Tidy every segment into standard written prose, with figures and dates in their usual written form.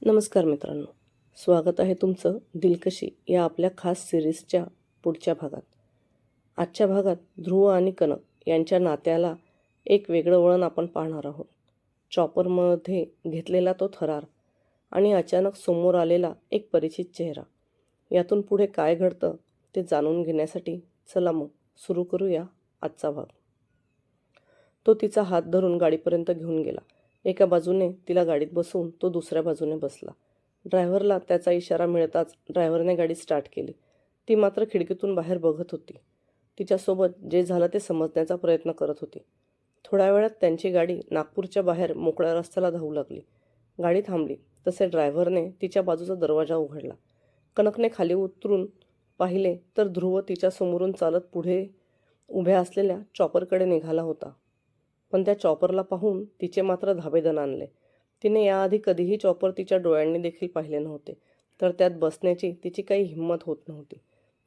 नमस्कार मित्रांनो, स्वागत आहे तुमचं दिलकशी या आपल्या खास सिरीजच्या पुढच्या भागात. आजच्या भागात ध्रुव आणि कनक यांच्या नात्याला एक वेगळं वळण आपण पाहणार आहोत. चॉपरमध्ये घेतलेला तो थरार आणि अचानक समोर आलेला एक परिचित चेहरा, यातून पुढे काय घडतं ते जाणून घेण्यासाठी चला मग सुरू करूया आजचा भाग. तो तिचा हात धरून गाडीपर्यंत घेऊन गेला. एका बाजूने तिला गाडीत बसवून तो दुसऱ्या बाजूने बसला. ड्रायव्हरला त्याचा इशारा मिळताच ड्रायव्हरने गाडी स्टार्ट केली. ती मात्र खिडकीतून बाहेर बघत होती. तिच्यासोबत जे झालं ते समजण्याचा प्रयत्न करत होती. थोड्या वेळात त्यांची गाडी नागपूरच्या बाहेर मोकळ्या रस्त्याला धावू लागली. गाडी थांबली तसे ड्रायव्हरने तिच्या बाजूचा दरवाजा उघडला. कनकने खाली उतरून पाहिले तर ध्रुव तिच्या समोरून चालत पुढे उभ्या असलेल्या चॉपरकडे निघाला होता. पण त्या चॉपरला पाहून तिचे मात्र धाबेदन आणले. तिने याआधी कधीही चॉपर तिच्या डोळ्यांनी देखील पाहिले नव्हते, तर त्यात बसण्याची तिची काही हिंमत होत नव्हती.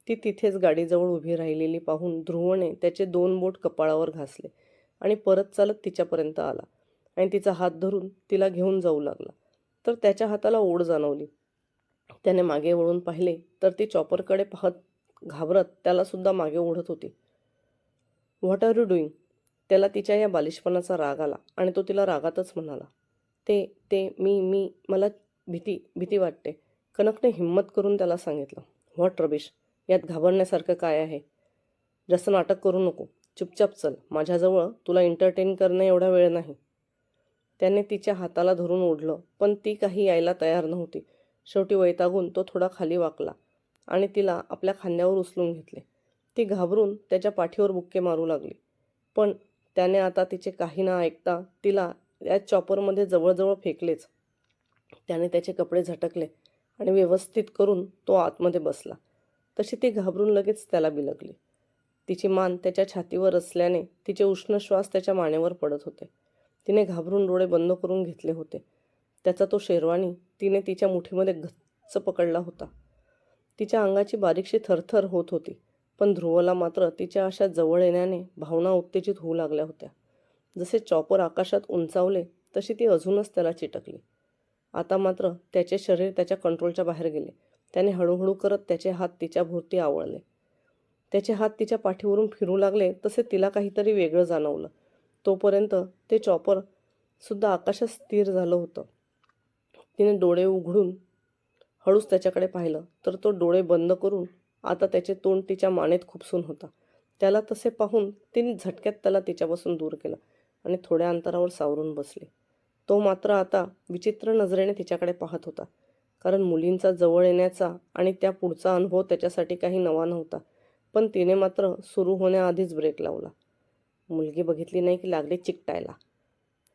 ती तिथेच गाडीजवळ उभी राहिलेली पाहून ध्रुवने त्याचे 2 बोट कपाळावर घासले आणि परत चालत तिच्यापर्यंत आला आणि तिचा हात धरून तिला घेऊन जाऊ लागला. तर त्याच्या हाताला ओढ जाणवली. त्याने मागे वळून पाहिले तर ती चॉपरकडे पाहत घाबरत त्यालासुद्धा मागे ओढत होती. What are you doing? त्याला तिच्या या बालिशपणाचा राग आला आणि तो तिला रागातच म्हणाला. ते ते मी मला भीती वाटते. कनकने हिंमत करून त्याला सांगितलं. व्हॉट रबिश, यात घाबरण्यासारखं काय आहे? जास्त नाटक करू नको, चुपचाप चल. माझ्याजवळ तुला एंटरटेन करणे एवढा वेळ नाही. त्याने तिच्या हाताला धरून ओढलं, पण ती काही यायला तयार नव्हती. शेवटी वैतागून तो थोडा खाली वाकला आणि तिला आपल्या खांद्यावर उचलून घेतले. ती घाबरून त्याच्या पाठीवर बुक्के मारू लागली. पण त्याने आता तिचे काही न ऐकता तिला या चॉपरमध्ये जवळजवळ फेकलेच. त्याने त्याचे कपडे झटकले आणि व्यवस्थित करून तो आतमध्ये बसला. तशी ती घाबरून लगेच त्याला बिलगली. तिची मान त्याच्या छातीवर असल्याने तिचे उष्ण श्वास त्याच्या मानेवर पडत होते. तिने घाबरून डोळे बंद करून घेतले होते. त्याचा तो शेरवानी तिने तिच्या मुठीमध्ये गच्च पकडला होता. तिच्या अंगाची बारीकशी थरथर होत होती. पण ध्रुवला मात्र तिच्या अशा जवळ येण्याने भावना उत्तेजित होऊ लागल्या होत्या. जसे चॉपर आकाशात उंचावले तशी ती अजूनच त्याला चिटकली. आता मात्र त्याचे शरीर त्याच्या कंट्रोलच्या बाहेर गेले. त्याने हळूहळू करत त्याचे हात तिच्या भोवती आवळले. त्याचे हात तिच्या पाठीवरून फिरू लागले तसे तिला काहीतरी वेगळं जाणवलं. तोपर्यंत ते चॉपर सुद्धा आकाशात स्थिर झालं होतं. तिने डोळे उघडून हळूच त्याच्याकडे पाहिलं तर तो डोळे बंद करून आता त्याचे तोंड तिच्या मानेत खुपसून होता. त्याला तसे पाहून तिने झटक्यात त्याला तिच्यापासून दूर केला आणि थोड्या अंतरावर सावरून बसले. तो मात्र आता विचित्र नजरेने तिच्याकडे पाहत होता, कारण मुलींचा जवळ येण्याचा आणि त्या पुढचा अनुभव त्याच्यासाठी काही नवा नव्हता. पण तिने मात्र सुरू होण्याआधीच ब्रेक लावला. मुलगी बघितली नाही की लागली चिकटायला.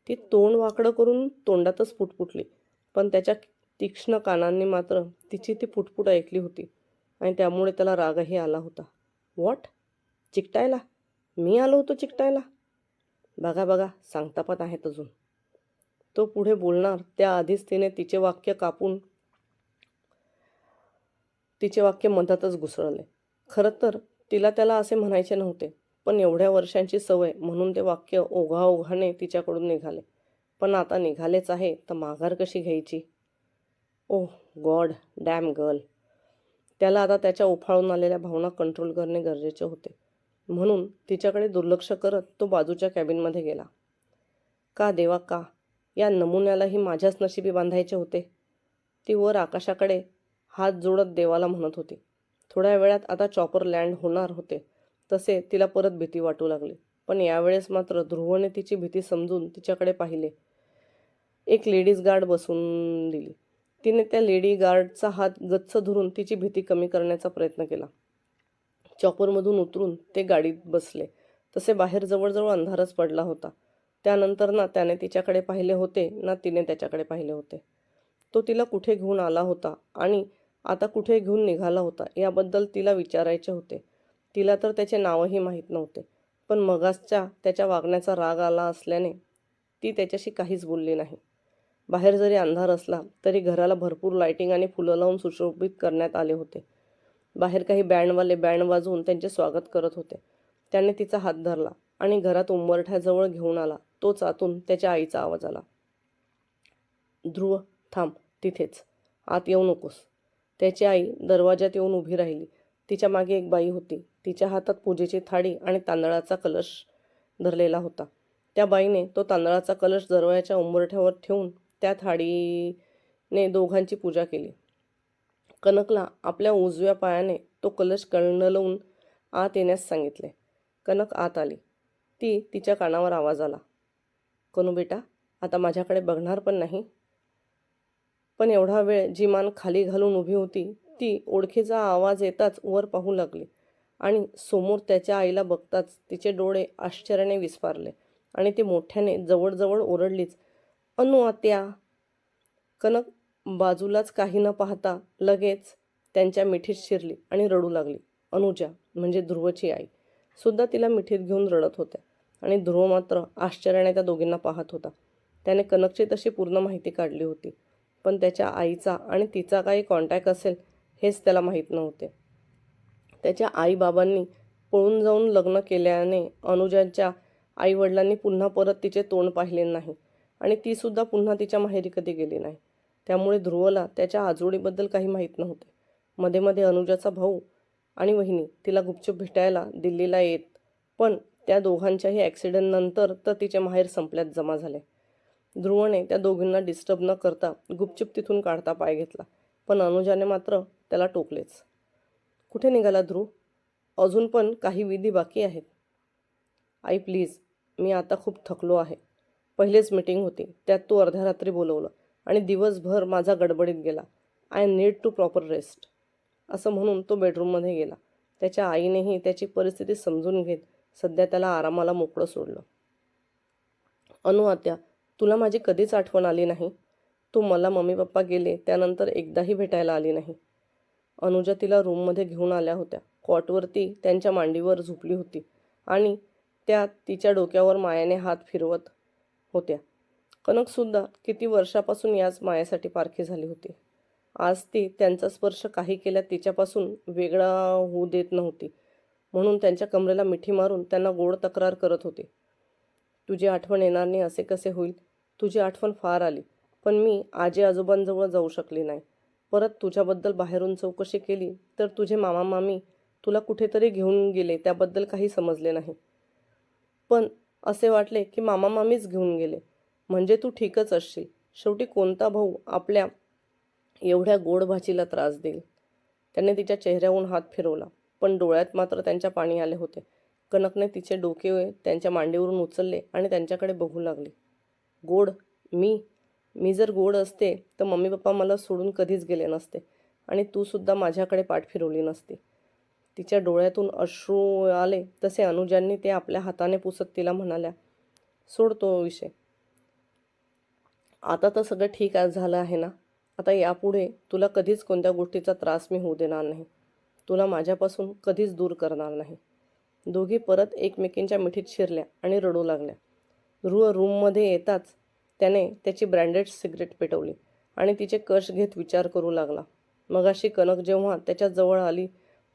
ती तोंड वाकडं करून तोंडातच पुटपुटली, पण त्याच्या तीक्ष्ण कानांनी मात्र तिची ती पुटपुट ऐकली होती आणि त्यामुळे त्याला रागही आला होता. व्हॉट? चिकटायला? मी आलो होतो चिकटायला? बघा बघा, सांगता पण आहेत अजून. तो पुढे बोलणार त्याआधीच तिने तिचे वाक्य मधातच घुसळले. खरं तर तिला त्याला असे म्हणायचे नव्हते, पण एवढ्या वर्षांची सवय म्हणून ते वाक्य ओघाओघाने तिच्याकडून निघाले. पण आता निघालेच आहे तर माघार कशी घ्यायची? ओह गॉड डॅम गर्ल. त्याला आता त्याच्या उफाळून आलेल्या भावना कंट्रोल करणे गरजेचे होते. म्हणून तिच्याकडे दुर्लक्ष करत तो बाजूच्या कॅबिनमध्ये गेला. का देवा का? या नमुन्यालाही माझ्याच नशिबी बांधायचे होते. ती वर आकाशाकडे हात जोडत देवाला म्हणत होती. थोड्या वेळात आता चॉपर लँड होणार होते तसे तिला परत भीती वाटू लागली. पण यावेळेस मात्र ध्रुवने तिची भीती समजून तिच्याकडे पाहिले. एक लेडीज गार्ड बसून दिली. तिने त्या लेडी गार्डचा हात गच्च धरून तिची भीती कमी करण्याचा प्रयत्न केला. चॉपरमधून उतरून ते गाडीत बसले तसे बाहेर जवळजवळ अंधारच पडला होता. त्यानंतर ना त्याने तिच्याकडे पाहिले होते ना तिने त्याच्याकडे पाहिले होते. तो तिला कुठे घेऊन आला होता आणि आता कुठे घेऊन निघाला होता याबद्दल तिला विचारायचे होते. तिला तर त्याचे नावही माहीत नव्हते. पण मगासच्या त्याच्या वागण्याचा राग आला असल्याने ती त्याच्याशी काहीच बोलली नाही. बाहेर जरी अंधार असला तरी घराला भरपूर लाइटिंग आणि फुलं लावून सुशोभित करण्यात आले होते. बाहेर काही बँडवाले बँड वाजवून त्यांचे स्वागत करत होते. त्याने तिचा हात धरला आणि घरात उंबरठ्याजवळ घेऊन आला. तोच आतून त्याच्या आईचा आवाज आला. ध्रुव थांब, तिथेच. आत येऊ नकोस. त्याची आई दरवाजात येऊन उभी राहिली. तिच्या मागे एक बाई होती. तिच्या हातात पूजेची थाळी आणि तांदळाचा कलश धरलेला होता. त्या बाईने तो तांदळाचा कलश दरवाजाच्या उंबरठ्यावर ठेवून त्या थाळीने दोघांची पूजा केली. कनकला आपल्या उजव्या पायाने तो कलश कणलवून आत येण्यास सांगितले. कनक आत आली. तिच्या कानावर आवाज आला, कनू बेटा, आता माझ्याकडे बघणार पण नाही. पण एवढा वेळ जी मान खाली घालून उभी होती ती ओळखीचा आवाज येताच वर पाहू लागली आणि समोर त्याच्या आईला बघताच तिचे डोळे आश्चर्याने विस्फारले आणि ती मोठ्याने जवळजवळ ओरडलीच, अनु आत्या. कनक बाजूलाच काही न पाहता लगेच त्यांच्या मिठीत शिरली आणि रडू लागली. अनुजा म्हणजे ध्रुवची आई सुद्धा तिला मिठीत घेऊन रडत होत्या आणि ध्रुव मात्र आश्चर्याने त्या दोघींना पाहत होता. त्याने कनकची तशी पूर्ण माहिती काढली होती, पण त्याच्या आईचा आणि तिचा काही कॉन्टॅक्ट असेल हेच त्याला माहीत नव्हते. त्याच्या आईबाबांनी पळून जाऊन लग्न केल्याने अनुजाच्या आईवडिलांनी पुन्हा परत तिचे तोंड पाहिले नाही आणि तीसुद्धा पुन्हा तिच्या माहेरी कधी गेली नाही. त्यामुळे ध्रुवला त्याच्या आजोळीबद्दल काही माहीत नव्हते. मध्ये मध्ये अनुजाचा भाऊ आणि वहिनी तिला गुपचूप भेटायला दिल्लीला येत, पण त्या दोघांच्याही ॲक्सिडेंटनंतर तर तिचे माहेर संपल्यात जमा झाले. ध्रुवने त्या दोघींना डिस्टर्ब न करता गुपचूप तिथून काढता पाय घेतला, पण अनुजाने मात्र त्याला टोकलेच. कुठे निघाला ध्रुव? अजून पण काही विधी बाकी आहेत. आई प्लीज, मी आता खूप थकलो आहे. पहिलेच मीटिंग होती, त्यात तू अर्ध्या रात्री बोलवलं आणि दिवसभर माझा गडबडीत गेला. I need to proper rest. असं म्हणून तो बेडरूममध्ये गेला. त्याच्या आईनेही त्याची परिस्थिती समजून घेत सध्या त्याला आरामाला मोकळं सोडलं. अनु आत्या, तुला माझी कधीच आठवण आली नाही. तू मला मम्मी पप्पा गेले त्यानंतर एकदाही भेटायला आली नाही. अनुजा तिला रूममध्ये घेऊन आल्या होत्या. कॉटवरती त्यांच्या मांडीवर झोपली होती आणि त्या तिच्या डोक्यावर मायाने हात फिरवत होत्या. कनकसुद्धा किती वर्षापासून याच मायासाठी पारखी झाली होती. आज ती त्यांचा स्पर्श काही केल्यात तिच्यापासून वेगळा होऊ देत नव्हती, म्हणून त्यांच्या कमरेला मिठी मारून त्यांना गोड तक्रार करत होती. तुझी आठवण येणार नाही असे कसे होईल? तुझी आठवण फार आली, पण मी आजी आजोबांजवळ जाऊ शकली नाही. परत तुझ्याबद्दल बाहेरून चौकशी केली तर तुझे मामा मामी तुला कुठेतरी घेऊन गेले त्याबद्दल काही समजले नाही. पण असे वाटले की मामा मामीच घेऊन गेले म्हणजे तू ठीकच असशील. शेवटी कोणता भाऊ आपल्या एवढ्या गोड भाचीला त्रास देईल? त्याने तिच्या चेहऱ्याहून हात फिरवला, पण डोळ्यात मात्र त्यांच्या पाणी आले होते. कनकने तिचे डोके त्यांच्या मांडीवरून उचलले आणि त्यांच्याकडे बघू लागली. गोड? मी जर गोड असते तर मम्मी पप्पा मला सोडून कधीच गेले नसते आणि तूसुद्धा माझ्याकडे पाठ फिरवली नसती. तिच्या डोळ्यातून अश्रू आले तसे अनुजांनी ते आपल्या हाताने पुसत तिला म्हणाल्या, सोड तो विषय. आता तर सगळं ठीक झालं आहे ना. आता यापुढे तुला कधीच कोणत्या गोष्टीचा त्रास मी होऊ देणार नाही. तुला माझ्यापासून कधीच दूर करणार नाही. दोघी परत एकमेकींच्या मिठीत शिरल्या आणि रडू लागल्या. ध्रुव रूममध्ये येताच त्याने त्याची ब्रँडेड सिगरेट पेटवली आणि तिचे कश घेत विचार करू लागला. मगाशी कनक जेव्हा त्याच्या जवळ आली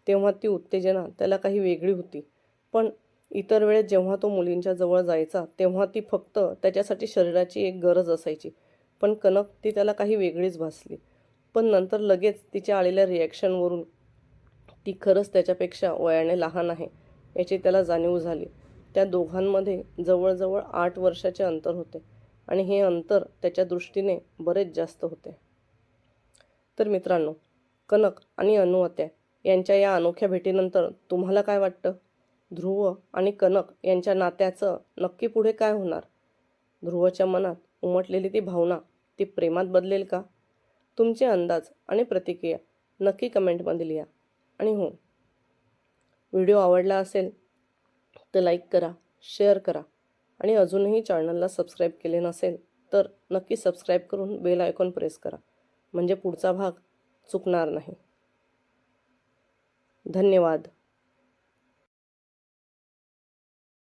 तेव्हा ती उत्तेजना त्याला काही वेगळी होती, पण इतर वेळेस जेव्हा तो मुलींच्या जवळ जायचा तेव्हा ती फक्त त्याच्यासाठी शरीराची एक गरज असायची. पण कनक ती त्याला काही वेगळीच भासली. पण नंतर लगेच तिच्या आलेल्या रिॲक्शनवरून ती खरंच त्याच्यापेक्षा वयाने लहान आहे याची त्याला जाणीव झाली. त्या दोघांमध्ये जवळजवळ 8 वर्षाचे अंतर होते आणि हे अंतर त्याच्या दृष्टीने बरेच जास्त होते. तर मित्रांनो, कनक आणि अनु आत्या यांच्या या अनोख्या भेटीनंतर तुम्हाला काय वाटतं? ध्रुव आणि कनक यांच्या नात्याचं नक्की पुढे काय होणार? ध्रुवच्या मनात उमटलेली ती भावना ती प्रेमात बदलेल का? तुमचे अंदाज आणि प्रतिक्रिया नक्की कमेंटमध्ये लिहा. आणि हो, व्हिडिओ आवडला असेल तर लाईक करा, शेअर करा आणि अजूनही चॅनलला सबस्क्राईब केले नसेल तर नक्की सबस्क्राईब करून बेल आयकॉन प्रेस करा, म्हणजे पुढचा भाग चुकणार नाही. धन्यवाद.